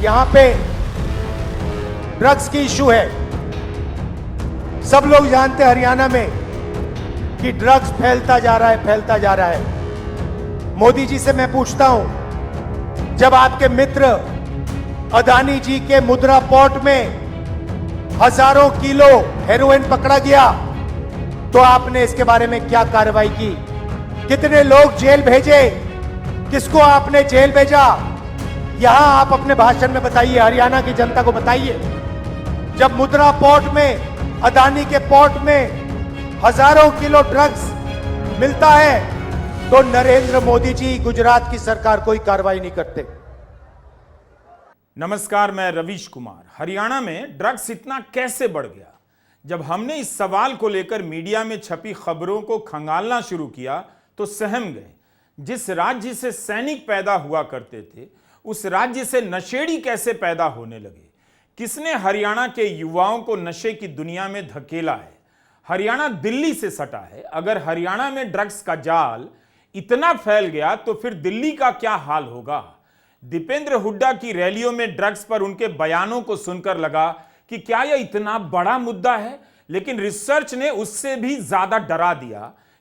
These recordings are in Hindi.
यहां पे ड्रग्स की इशू है। सब लोग जानते हैं हरियाणा में कि ड्रग्स फैलता जा रहा है। मोदी जी से मैं पूछता हूं, जब आपके मित्र अदानी जी के मुद्रा पोर्ट में हजारों किलो हेरोइन पकड़ा गया तो आपने इसके बारे में क्या कार्रवाई की? कितने लोग जेल भेजे? किसको आपने जेल भेजा? यहां आप अपने भाषण में बताइए, हरियाणा की जनता को बताइए। जब मुद्रा पोर्ट में, अदानी के पोर्ट में हजारों किलो ड्रग्स मिलता है तो नरेंद्र मोदी जी, गुजरात की सरकार कोई कार्रवाई नहीं करते। नमस्कार, मैं रवीश कुमार। हरियाणा में ड्रग्स इतना कैसे बढ़ गया? जब हमने इस सवाल को लेकर मीडिया में छपी खबरों को खंगालना शुरू किया तो सहम गए। जिस राज्य से सैनिक पैदा हुआ करते थे, उस राज्य से नशेड़ी कैसे पैदा होने लगे? किसने हरियाणा के युवाओं को नशे की दुनिया में धकेला है? हरियाणा दिल्ली से सटा है। अगर हरियाणा में ड्रग्स का जाल इतना फैल गया तो फिर दिल्ली का क्या हाल होगा? दीपेंद्र हुड्डा की रैलियों में ड्रग्स पर उनके बयानों को सुनकर लगा कि क्या यह इतना बड़ा मुद्दा है, लेकिन रिसर्च ने उससे भी ज्यादा डरा दिया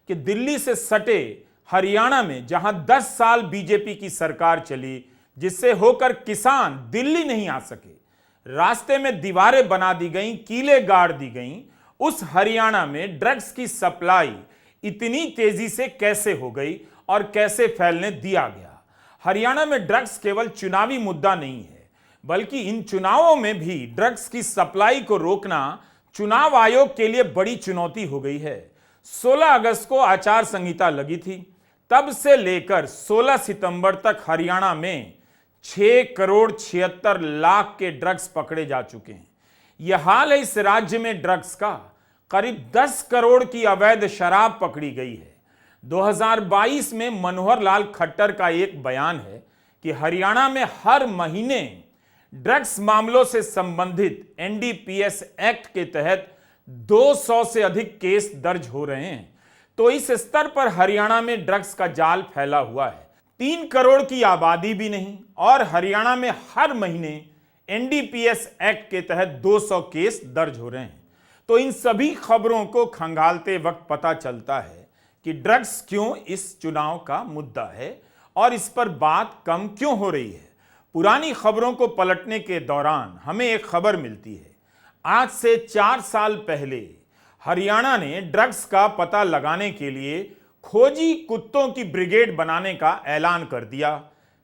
कि दिल्ली से सटे हरियाणा में, जहां 10 साल बीजेपी की सरकार चली, जिससे होकर किसान दिल्ली नहीं आ सके, रास्ते में दीवारें बना दी गईं, कीले गाड़ दी गईं, उस हरियाणा में ड्रग्स की सप्लाई इतनी तेजी से कैसे हो गई और कैसे फैलने दिया गया? हरियाणा में ड्रग्स केवल चुनावी मुद्दा नहीं है, बल्कि इन चुनावों में भी ड्रग्स की सप्लाई को रोकना चुनाव आयोग के लिए बड़ी चुनौती हो गई है। 16 अगस्त को आचार संहिता लगी थी। तब से लेकर 16 सितंबर तक हरियाणा में 6 करोड़ 76 लाख के ड्रग्स पकड़े जा चुके हैं। यह हाल है इस राज्य में ड्रग्स का। करीब 10 करोड़ की अवैध शराब पकड़ी गई है। 2022 में मनोहर लाल खट्टर का एक बयान है कि हरियाणा में हर महीने ड्रग्स मामलों से संबंधित एनडीपीएस एक्ट के तहत 200 से अधिक केस दर्ज हो रहे हैं। तो इस स्तर पर हरियाणा में ड्रग्स का जाल फैला हुआ है। 3 करोड़ की आबादी भी नहीं और हरियाणा में हर महीने एनडीपीएस एक्ट के तहत 200 केस दर्ज हो रहे हैं। तो इन सभी खबरों को खंगालते वक्त पता चलता है कि ड्रग्स क्यों इस चुनाव का मुद्दा है और इस पर बात कम क्यों हो रही है। पुरानी खबरों को पलटने के दौरान हमें एक खबर मिलती है। आज से 4 साल पहले हरियाणा ने ड्रग्स का पता लगाने के लिए खोजी कुत्तों की ब्रिगेड बनाने का ऐलान कर दिया।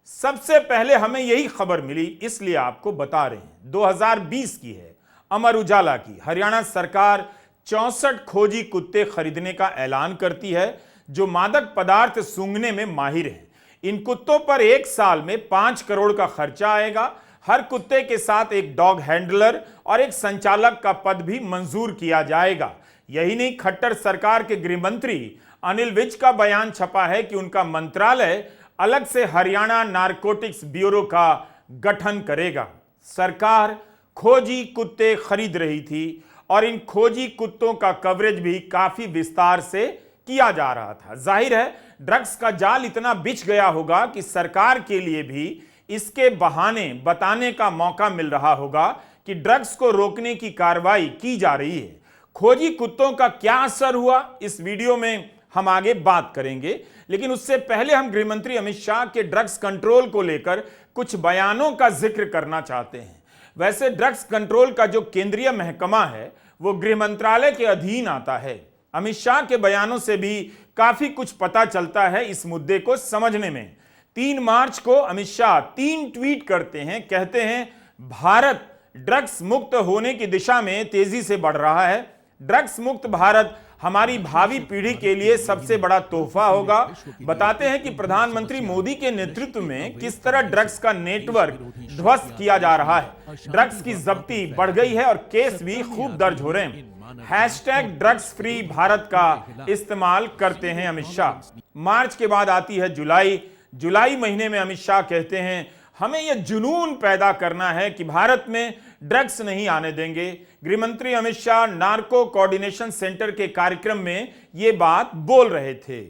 सबसे पहले हमें यही खबर मिली, इसलिए आपको बता रहे हैं। 2020 की है, अमर उजाला की। हरियाणा सरकार 64 खोजी कुत्ते खरीदने का ऐलान करती है जो मादक पदार्थ सूंघने में माहिर हैं। इन कुत्तों पर 1 साल में 5 करोड़ का खर्चा आएगा। हर कुत्ते के साथ एक डॉग हैंडलर और एक संचालक का पद भी मंजूर किया जाएगा। यही नहीं, खट्टर सरकार के गृह मंत्री अनिल विज का बयान छपा है कि उनका मंत्रालय अलग से हरियाणा नारकोटिक्स ब्यूरो का गठन करेगा। सरकार खोजी कुत्ते खरीद रही थी और इन खोजी कुत्तों का कवरेज भी काफी विस्तार से किया जा रहा था। जाहिर है ड्रग्स का जाल इतना बिछ गया होगा कि सरकार के लिए भी इसके बहाने बताने का मौका मिल रहा होगा कि ड्रग्स को रोकने की कार्रवाई की जा रही है। खोजी कुत्तों का क्या असर हुआ, इस वीडियो में हम आगे बात करेंगे, लेकिन उससे पहले हम गृह मंत्री अमित शाह के ड्रग्स कंट्रोल को लेकर कुछ बयानों का जिक्र करना चाहते हैं। वैसे ड्रग्स कंट्रोल का जो केंद्रीय महकमा है वो गृह मंत्रालय के अधीन आता है। अमित शाह के बयानों से भी काफी कुछ पता चलता है इस मुद्दे को समझने में। 3 मार्च को अमित शाह 3 ट्वीट करते हैं, कहते हैं भारत ड्रग्स मुक्त होने की दिशा में तेजी से बढ़ रहा है। ड्रग्स मुक्त भारत हमारी भावी पीढ़ी के लिए सबसे बड़ा तोहफा होगा। बताते हैं कि प्रधानमंत्री मोदी के नेतृत्व में किस तरह ड्रग्स का नेटवर्क ध्वस्त किया जा रहा है। ड्रग्स की जब्ती बढ़ गई है और केस भी खूब दर्ज हो रहे हैं। हैशटैग ड्रग्स फ्री भारत का इस्तेमाल करते हैं अमित शाह। मार्च के बाद आती है जुलाई। जुलाई महीने में अमित शाह कहते हैं हमें यह जुनून पैदा करना है कि भारत में ड्रग्स नहीं आने देंगे। गृहमंत्री Amit Shah narco coordination centre के कार्यक्रम में ये बात बोल रहे थे।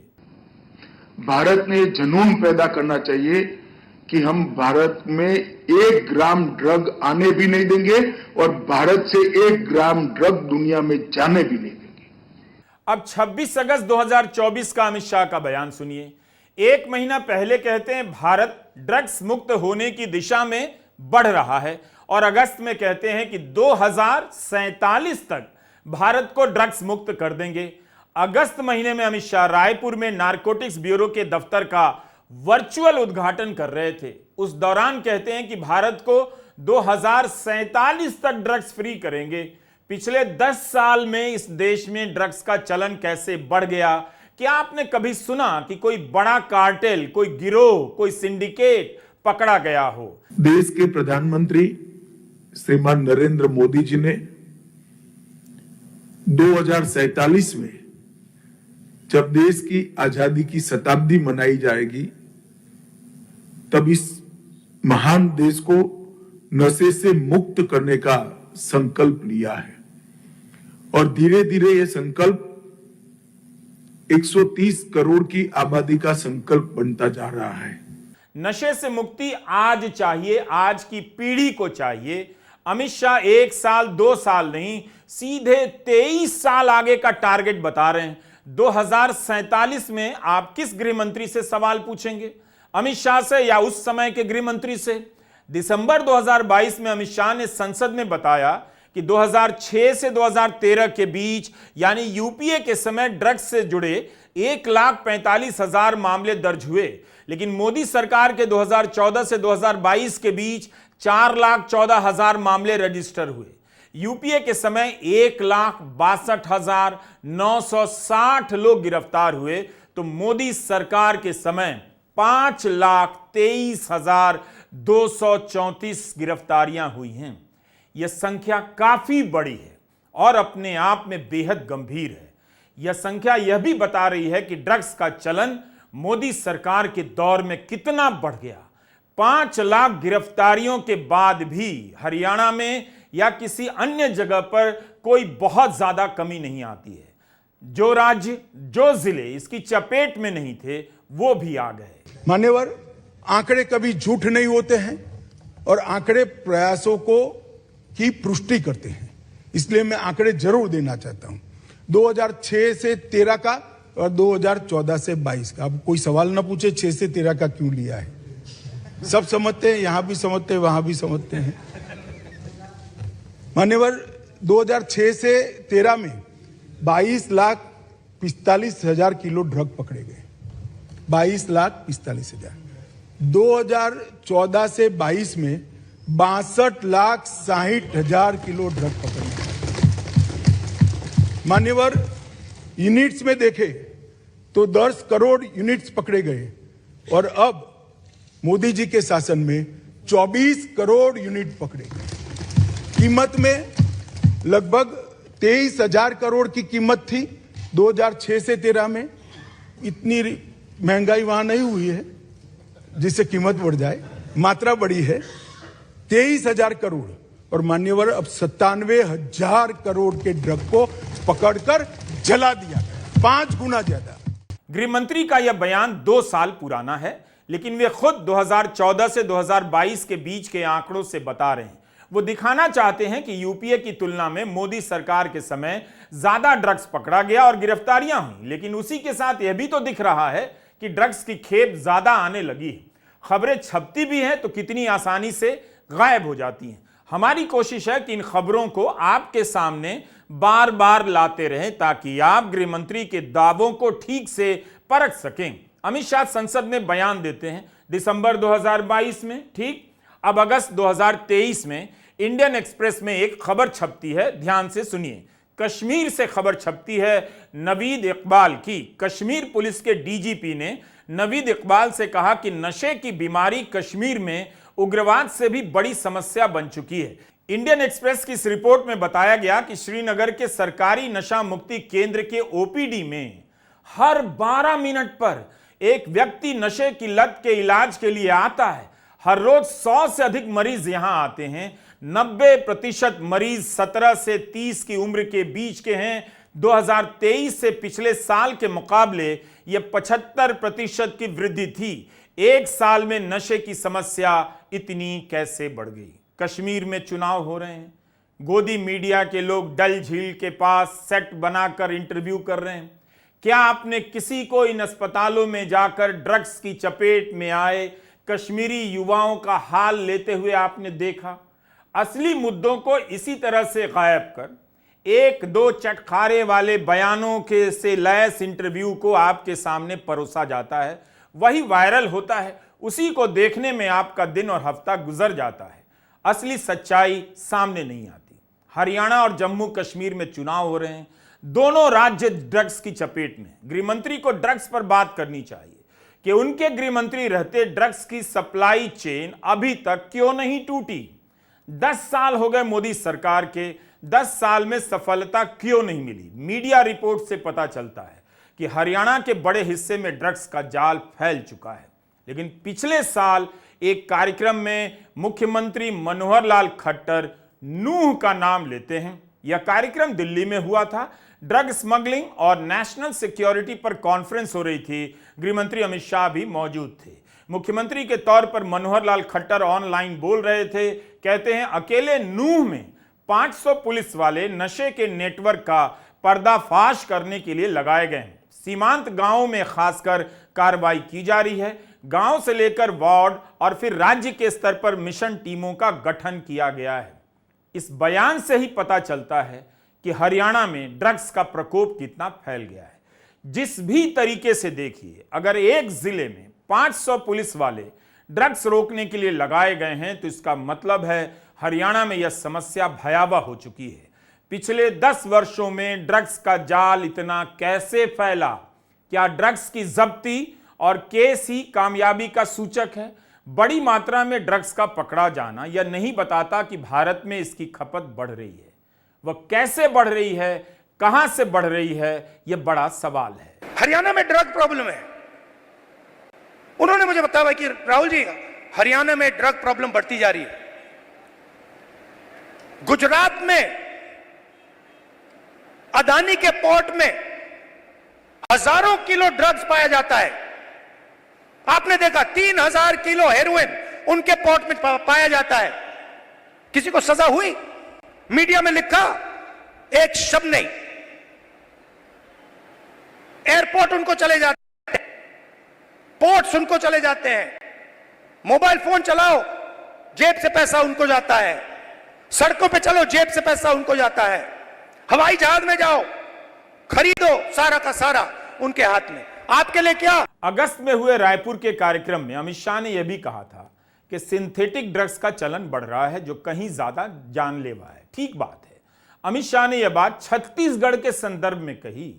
भारत में जुनून पैदा करना चाहिए कि हम भारत में 1 ग्राम ड्रग आने भी नहीं देंगे और भारत से 1 ग्राम ड्रग दुनिया में जाने भी नहीं देंगे। अब 26 अगस्त 2024 का अमित शाह का बयान सुनिए। एक महीना पहले कहते हैं भारत ड्रग्स मुक्त होने की दिशा में बढ़ रहा है और अगस्त में कहते हैं कि 2047 तक भारत को ड्रग्स मुक्त कर देंगे। अगस्त महीने में अमित शाह रायपुर में नारकोटिक्स ब्यूरो के दफ्तर का वर्चुअल उद्घाटन कर रहे थे। उस दौरान कहते हैं कि भारत को 2047 तक ड्रग्स फ्री करेंगे। पिछले 10 साल में इस देश में ड्रग्स का चलन कैसे बढ़ गया? क्या आपने कभी सुना कि कोई बड़ा कार्टेल, कोई गिरोह, कोई सिंडिकेट पकड़ा गया हो? देश के प्रधानमंत्री श्रीमान नरेंद्र मोदी जी ने 2047 में जब देश की आजादी की शताब्दी मनाई जाएगी तब इस महान देश को नशे से मुक्त करने का संकल्प लिया है और धीरे धीरे यह संकल्प 130 करोड़ की आबादी का संकल्प बनता जा रहा है। नशे से मुक्ति आज चाहिए, आज की पीढ़ी को चाहिए। अमित शाह 1 साल 2 साल नहीं, सीधे 23 साल आगे का टारगेट बता रहे हैं। 2047 में आप किस गृह मंत्री से सवाल पूछेंगे? अमित शाह से या उस समय के गृह मंत्री से? दिसंबर 2022 में अमित शाह ने संसद में बताया कि 2006 से 2013 के बीच यानी यूपीए के समय ड्रग्स से जुड़े 1,45,000 मामले दर्ज हुए, लेकिन मोदी सरकार के 2014 से 2022 के बीच 4,14,000 मामले रजिस्टर हुए। यूपीए के समय 1,62,960 लोग गिरफ्तार हुए, तो मोदी सरकार के समय 5,23,234 गिरफ्तारियां हुई हैं। यह संख्या काफी बड़ी है और अपने आप में बेहद गंभीर है। यह संख्या यह भी बता रही है कि ड्रग्स का चलन मोदी सरकार के दौर में कितना बढ़ गया। 5 लाख गिरफ्तारियों के बाद भी हरियाणा में या किसी अन्य जगह पर कोई बहुत ज्यादा कमी नहीं आती है। जो राज्य, जो जिले इसकी चपेट में नहीं थे, वो भी आ गए। मान्यवर, आंकड़े कभी झूठ नहीं होते हैं और आंकड़े प्रयासों की पुष्टि करते हैं, इसलिए मैं आंकड़े जरूर देना चाहता हूं। 2006 से 13 का और 2014 से 22 का। अब कोई सवाल ना पूछे 6 से 13 का क्यों लिया है, सब समझते हैं, यहां भी समझते हैं, वहां भी समझते हैं। मान्यवर, 2006 से 13 में 22,45,000 किलो ड्रग पकड़े गए। 22,45,000। 2014 से 22 में 62,60,000 किलो ड्रग पकड़े गए। मान्यवर, यूनिट्स में देखे तो 10 करोड़ यूनिट्स पकड़े गए और अब मोदी जी के शासन में 24 करोड़ यूनिट पकड़े गए। कीमत में लगभग 23,000 करोड़ की कीमत थी 2006 से 13 में। इतनी महंगाई वहां नहीं हुई है जिससे कीमत बढ़ जाए, मात्रा बढ़ी है 23,000 करोड़। और मान्यवर, अब 97,000 करोड़ के ड्रग को पकड़कर जला दिया गया, 5 गुना ज्यादा। गृह मंत्री का यह बयान 2 साल पुराना है, लेकिन वे खुद 2014 से 2022 के बीच के आंकड़ों से बता रहे हैं। वो दिखाना चाहते हैं कि यूपीए की तुलना में मोदी सरकार के समय ज्यादा ड्रग्स पकड़ा गया और गिरफ्तारियां हुई, लेकिन उसी के साथ यह भी तो दिख रहा है कि ड्रग्स की खेप ज्यादा आने लगी है। खबरें छपती भी हैं तो कितनी आसानी से गायब हो जाती हैं। हमारी कोशिश है कि इन खबरों को आपके सामने बार बार लाते रहें ताकि आप गृह मंत्री के दावों को ठीक से परख सकें। अमित शाह संसद में बयान देते हैं दिसंबर 2022 में, ठीक। अब अगस्त 2023 में इंडियन एक्सप्रेस में एक खबर छपती है, ध्यान से सुनिए। कश्मीर से खबर छपती है नवीद इकबाल की। कश्मीर पुलिस के डीजीपी ने नवीद इकबाल से कहा कि नशे की बीमारी कश्मीर में उग्रवाद से भी बड़ी समस्या बन चुकी है। इंडियन एक्सप्रेस की इस रिपोर्ट में बताया गया कि श्रीनगर के सरकारी नशा मुक्ति केंद्र के ओपीडी में हर 12 मिनट पर एक व्यक्ति नशे की लत के इलाज के लिए आता है। हर रोज 100 से अधिक मरीज यहां आते हैं। 90% मरीज 17 से 30 की उम्र के बीच के हैं। 2023 से पिछले साल के मुकाबले यह 75% की वृद्धि थी। एक साल में नशे की समस्या इतनी कैसे बढ़ गई? कश्मीर में चुनाव हो रहे हैं, गोदी मीडिया के लोग डल झील के पास सेट बनाकर इंटरव्यू कर रहे हैं। क्या आपने किसी को इन अस्पतालों में जाकर ड्रग्स की चपेट में आए कश्मीरी युवाओं का हाल लेते हुए आपने देखा? असली मुद्दों को इसी तरह से गायब कर एक दो चटखारे वाले बयानों के से लैस इंटरव्यू को आपके सामने परोसा जाता है, वही वायरल होता है। उसी को देखने में आपका दिन और हफ्ता गुजर जाता है, असली सच्चाई सामने नहीं आती। हरियाणा और जम्मू कश्मीर में चुनाव हो रहे हैं, दोनों राज्य ड्रग्स की चपेट में। गृहमंत्री को ड्रग्स पर बात करनी चाहिए कि उनके गृहमंत्री रहते ड्रग्स की सप्लाई चेन अभी तक क्यों नहीं टूटी। 10 साल हो गए मोदी सरकार के, 10 साल में सफलता क्यों नहीं मिली? मीडिया रिपोर्ट से पता चलता है कि हरियाणा के बड़े हिस्से में ड्रग्स का जाल फैल चुका है। लेकिन पिछले साल एक कार्यक्रम में मुख्यमंत्री मनोहर लाल खट्टर नूह का नाम लेते हैं। यह कार्यक्रम दिल्ली में हुआ था। ड्रग स्मगलिंग और नेशनल सिक्योरिटी पर कॉन्फ्रेंस हो रही थी। गृहमंत्री अमित शाह भी मौजूद थे। मुख्यमंत्री के तौर पर मनोहर लाल खट्टर ऑनलाइन बोल रहे थे। कहते हैं अकेले नूह में 500 पुलिस वाले नशे के नेटवर्क का पर्दाफाश करने के लिए लगाए गए हैं। सीमांत गांवों में खासकर कार्रवाई की जा रही है। गांव से लेकर वार्ड और फिर राज्य के स्तर पर मिशन टीमों का गठन किया गया है। इस बयान से ही पता चलता है कि हरियाणा में ड्रग्स का प्रकोप कितना फैल गया है। जिस भी तरीके से देखिए, अगर एक जिले में 500 पुलिस वाले ड्रग्स रोकने के लिए लगाए गए हैं तो इसका मतलब है हरियाणा में यह समस्या भयावह हो चुकी है। पिछले 10 वर्षों में ड्रग्स का जाल इतना कैसे फैला? क्या ड्रग्स की जब्ती और केस ही कामयाबी का सूचक है? बड़ी मात्रा में ड्रग्स का पकड़ा जाना यह नहीं बताता कि भारत में इसकी खपत बढ़ रही है। वह कैसे बढ़ रही है, कहां से बढ़ रही है, यह बड़ा सवाल है। हरियाणा में ड्रग प्रॉब्लम है। उन्होंने मुझे बताया कि राहुल जी, हरियाणा में ड्रग प्रॉब्लम बढ़ती जा रही है। गुजरात में अदानी के पोर्ट में हजारों किलो ड्रग्स पाया जाता है। आपने देखा 3000 किलो हेरोइन उनके पोर्ट में पाया जाता है। किसी को सजा हुई? मीडिया में लिखा एक शब्द नहीं। एयरपोर्ट उनको चले जाते हैं, पोर्ट्स उनको चले जाते हैं। मोबाइल फोन चलाओ, जेब से पैसा उनको जाता है। सड़कों पे चलो, जेब से पैसा उनको जाता है। हवाई जहाज में जाओ, खरीदो, सारा का सारा उनके हाथ में। आपके लिए क्या? अगस्त में हुए रायपुर के कार्यक्रम में अमित शाह ने यह भी कहा था कि सिंथेटिक ड्रग्स का चलन बढ़ रहा है जो कहीं ज्यादा जानलेवा है। ठीक बात है। अमित शाह ने यह बात छत्तीसगढ़ के संदर्भ में कही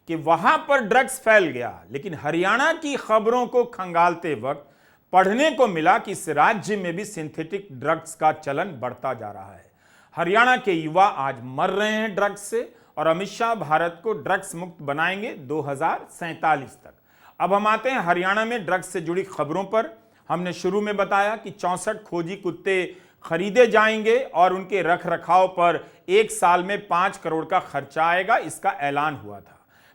कि वहां पर ड्रग्स फैल गया, लेकिन हरियाणा की खबरों को खंगालते वक्त पढ़ने को मिला कि इस राज्य में भी सिंथेटिक ड्रग्स का चलन बढ़ता जा रहा है। हरियाणा के युवा आज मर रहे हैं ड्रग्स से, और अमित शाह भारत को ड्रग्स मुक्त बनाएंगे 2047 तक। अब हम आते हैं हरियाणा में ड्रग्स से जुड़ी खबरों पर। हमने शुरू में बताया कि 64 खोजी कुत्ते खरीदे जाएंगे और उनके रख रखाव पर 1 साल में 5 करोड़ का खर्चा आएगा, इसका ऐलान हुआ था।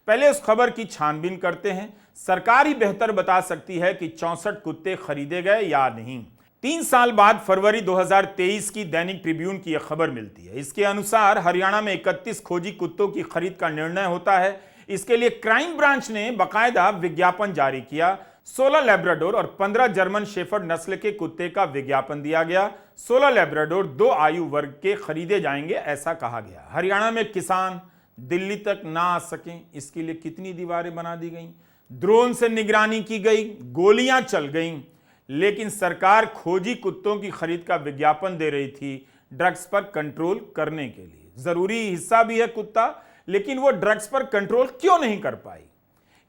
पहले उस खबर की छानबीन करते हैं। सरकार ही बेहतर बता सकती है कि 64 कुत्ते खरीदे गए या नहीं। 3 साल बाद फरवरी 2023 की दैनिक ट्रिब्यून की यह खबर मिलती है। इसके अनुसार हरियाणा में 31 खोजी कुत्तों की खरीद का निर्णय होता है। इसके लिए क्राइम ब्रांच ने बाकायदा विज्ञापन जारी किया। 16 लैब्राडोर और 15 जर्मन शेफर्ड नस्ल के कुत्ते का विज्ञापन दिया गया। 16 लैब्राडोर 2 आयु वर्ग के खरीदे जाएंगे, ऐसा कहा गया। हरियाणा में किसान दिल्ली तक ना आ सकें, इसके लिए कितनी दीवारें बना दी गई, ड्रोन से निगरानी की गई, गोलियां चल गईं, लेकिन सरकार खोजी कुत्तों की खरीद का विज्ञापन दे रही थी ड्रग्स पर कंट्रोल करने के लिए। जरूरी हिस्सा भी है कुत्ता, लेकिन वो ड्रग्स पर कंट्रोल क्यों नहीं कर पाई?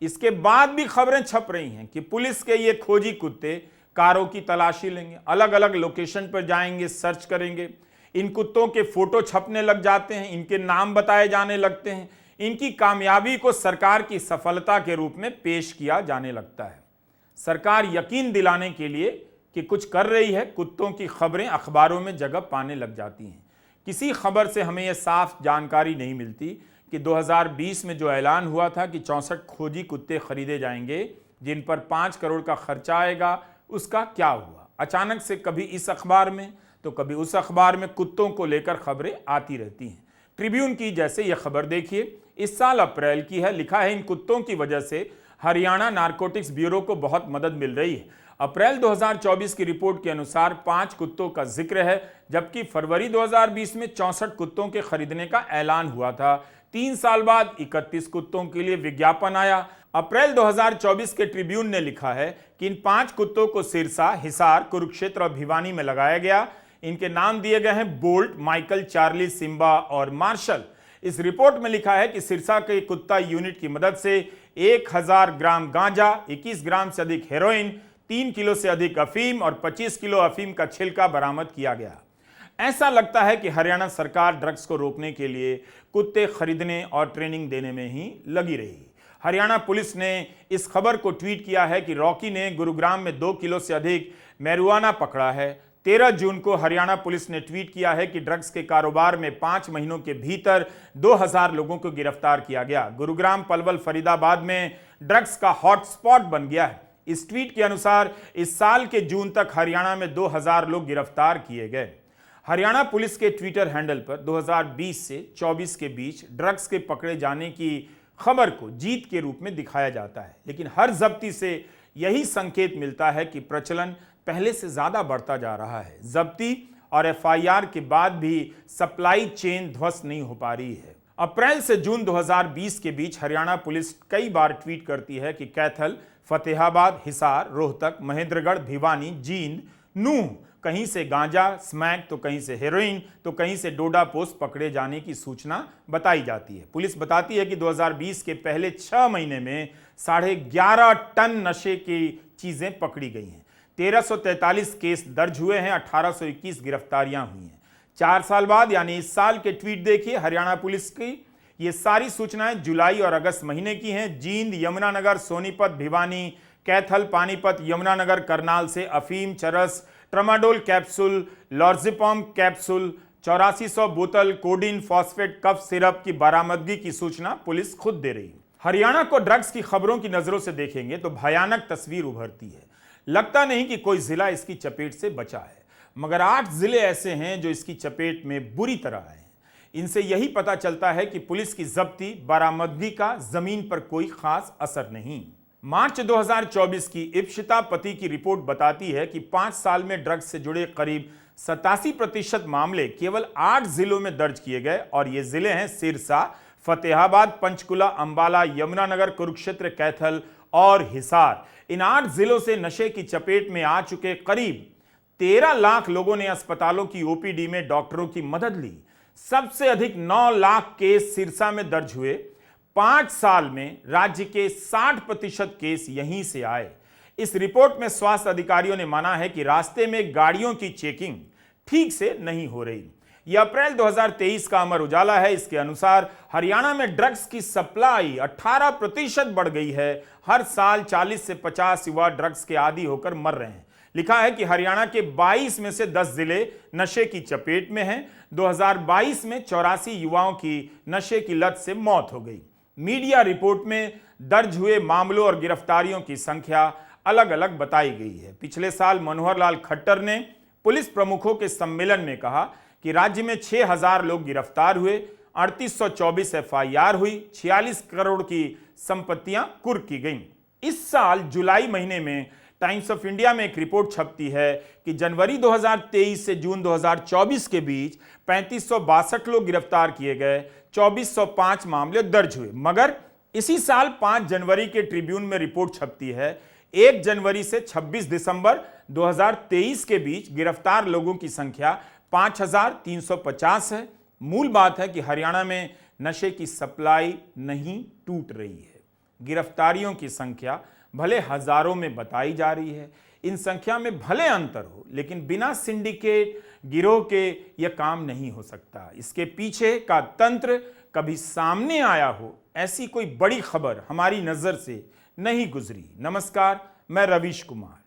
इसके बाद भी खबरें छप रही हैं कि पुलिस के ये खोजी कुत्ते कारों की तलाशी लेंगे, अलग अलग लोकेशन पर जाएंगे, सर्च करेंगे। इन कुत्तों के फोटो छपने लग जाते हैं, इनके नाम बताए जाने लगते हैं। इनकी कामयाबी को सरकार की सफलता के रूप में पेश किया जाने लगता है। सरकार यकीन दिलाने के लिए कि कुछ कर रही है, कुत्तों की खबरें अखबारों में जगह पाने लग जाती हैं। किसी खबर से हमें यह साफ जानकारी नहीं मिलती कि 2020 में जो ऐलान हुआ था कि 64 खोजी कुत्ते खरीदे जाएंगे, जिन पर 5 करोड़ का खर्चा आएगा उसका क्या हुआ। अचानक से कभी इस अखबार में तो कभी उस अखबार में कुत्तों को लेकर खबरें आती रहती हैं। ट्रिब्यून की जैसे यह खबर देखिए, इस साल अप्रैल की है। लिखा है इन कुत्तों की वजह से हरियाणा नारकोटिक्स ब्यूरो को बहुत मदद मिल रही है। अप्रैल 2024 की रिपोर्ट के अनुसार 5 कुत्तों का जिक्र है, जबकि फरवरी 2020 में 64 कुत्तों के खरीदने का ऐलान हुआ था। 3 साल बाद 31 कुत्तों के लिए विज्ञापन आया। अप्रैल 2024 के ट्रिब्यून ने लिखा है कि इन 5 कुत्तों को सिरसा, हिसार, कुरुक्षेत्र और भिवानी में लगाया गया। इनके नाम दिए गए हैं बोल्ट, माइकल, चार्ली, सिम्बा और मार्शल। इस रिपोर्ट में लिखा है कि सिरसा के कुत्ता यूनिट की मदद से 1000 ग्राम गांजा, 21 ग्राम से अधिक हेरोइन, 3 किलो से अधिक अफीम और 25 किलो अफीम का छिलका बरामद किया गया। ऐसा लगता है कि हरियाणा सरकार ड्रग्स को रोकने के लिए कुत्ते खरीदने और ट्रेनिंग देने में ही लगी रही। हरियाणा पुलिस ने इस खबर को ट्वीट किया है कि रॉकी ने गुरुग्राम में 2 किलो से अधिक मैरिजुआना पकड़ा है। 13 जून को हरियाणा पुलिस ने ट्वीट किया है कि ड्रग्स के कारोबार में 5 महीनों के भीतर 2000 लोगों को गिरफ्तार किया गया। गुरुग्राम, पलवल, फरीदाबाद में ड्रग्स का हॉटस्पॉट बन गया है। इस ट्वीट के अनुसार इस साल के जून तक हरियाणा में 2000 लोग गिरफ्तार किए गए। हरियाणा पुलिस के ट्विटर हैंडल पर 2020 से 24 के बीच ड्रग्स के पकड़े जाने की खबर को जीत के रूप में दिखाया जाता है, लेकिन हर जब्ती से यही संकेत मिलता है कि प्रचलन पहले से ज्यादा बढ़ता जा रहा है। जब्ती और एफआईआर के बाद भी सप्लाई चेन ध्वस्त नहीं हो पा रही है। अप्रैल से जून 2020 के बीच हरियाणा पुलिस कई बार ट्वीट करती है कि कैथल, फतेहाबाद, हिसार, रोहतक, महेंद्रगढ़, भिवानी, जींद, नूह, कहीं से गांजा, स्मैक तो कहीं से हेरोइन तो कहीं से डोडा पोस्ट पकड़े जाने की सूचना बताई जाती है। पुलिस बताती है कि 2020 के पहले 6 महीने में 11.5 टन नशे की चीजें पकड़ी गई हैं। 1343 केस दर्ज हुए हैं, 1821 गिरफ्तारियां हुई हैं। 4 साल बाद यानी इस साल के ट्वीट देखिए हरियाणा पुलिस की। ये सारी सूचनाएं जुलाई और अगस्त महीने की हैं। जींद, यमुनानगर, सोनीपत, भिवानी, कैथल, पानीपत, यमुनानगर, करनाल से अफीम, चरस, ट्रामाडोल कैप्सूल, लॉर्जिपम कैप्सूल, 8400 बोतल कोडीन फॉस्फेट कफ सिरप की बरामदगी की सूचना पुलिस खुद दे रही है। हरियाणा को ड्रग्स की खबरों की नजरों से देखेंगे तो भयानक तस्वीर उभरती है। लगता नहीं कि कोई जिला इसकी चपेट से बचा है, मगर 8 जिले ऐसे हैं जो इसकी चपेट में बुरी तरह आए हैं। इनसे यही पता चलता है कि पुलिस की जब्ती, बरामदगी का जमीन पर कोई खास असर नहीं। मार्च 2024 की इप्सिता पति की रिपोर्ट बताती है कि 5 साल में ड्रग्स से जुड़े करीब 87% मामले केवल 8 जिलों में दर्ज किए गए और ये जिले हैं सिरसा, फतेहाबाद, पंचकुला, अंबाला, यमुनानगर, कुरुक्षेत्र, कैथल और हिसार। इन 8 जिलों से नशे की चपेट में आ चुके करीब 13 लाख लोगों ने अस्पतालों की ओपीडी में डॉक्टरों की मदद ली। सबसे अधिक 9 लाख केस सिरसा में दर्ज हुए। 5 साल में राज्य के 60% केस यहीं से आए। इस रिपोर्ट में स्वास्थ्य अधिकारियों ने माना है कि रास्ते में गाड़ियों की चेकिंग ठीक से नहीं हो रही। यह अप्रैल 2023 का अमर उजाला है। इसके अनुसार हरियाणा में ड्रग्स की सप्लाई 18% बढ़ गई है। हर साल 40 से 50 युवा ड्रग्स के आदी होकर मर रहे हैं। लिखा है कि हरियाणा के 22 में से 10 जिले नशे की चपेट में हैं। 2022 में 84 युवाओं की नशे की लत से मौत हो गई। मीडिया रिपोर्ट में दर्ज हुए मामलों और गिरफ्तारियों की संख्या अलग अलग बताई गई है। पिछले साल मनोहर लाल खट्टर ने पुलिस प्रमुखों के सम्मेलन में कहा कि राज्य में 6000 लोग गिरफ्तार हुए, 3824 एफआईआर हुई, 46 करोड़ की संपत्तियां कुर्क की गईं। इस साल जुलाई महीने में टाइम्स ऑफ इंडिया में एक रिपोर्ट छपती है कि जनवरी 2023 से जून 2024 के बीच 3562 लोग गिरफ्तार किए गए, 2405 मामले दर्ज हुए। मगर इसी साल 5 जनवरी के ट्रिब्यून में रिपोर्ट छपती है 1 जनवरी से 26 दिसंबर 2023 के बीच गिरफ्तार लोगों की संख्या 5350 है। मूल बात है कि हरियाणा में नशे की सप्लाई नहीं टूट रही है। गिरफ्तारियों की संख्या भले हजारों में बताई जा रही है, इन संख्या में भले अंतर हो, लेकिन बिना सिंडिकेट गिरोह के यह काम नहीं हो सकता। इसके पीछे का तंत्र कभी सामने आया हो, ऐसी कोई बड़ी खबर हमारी नजर से नहीं गुजरी। नमस्कार, मैं रवीश कुमार।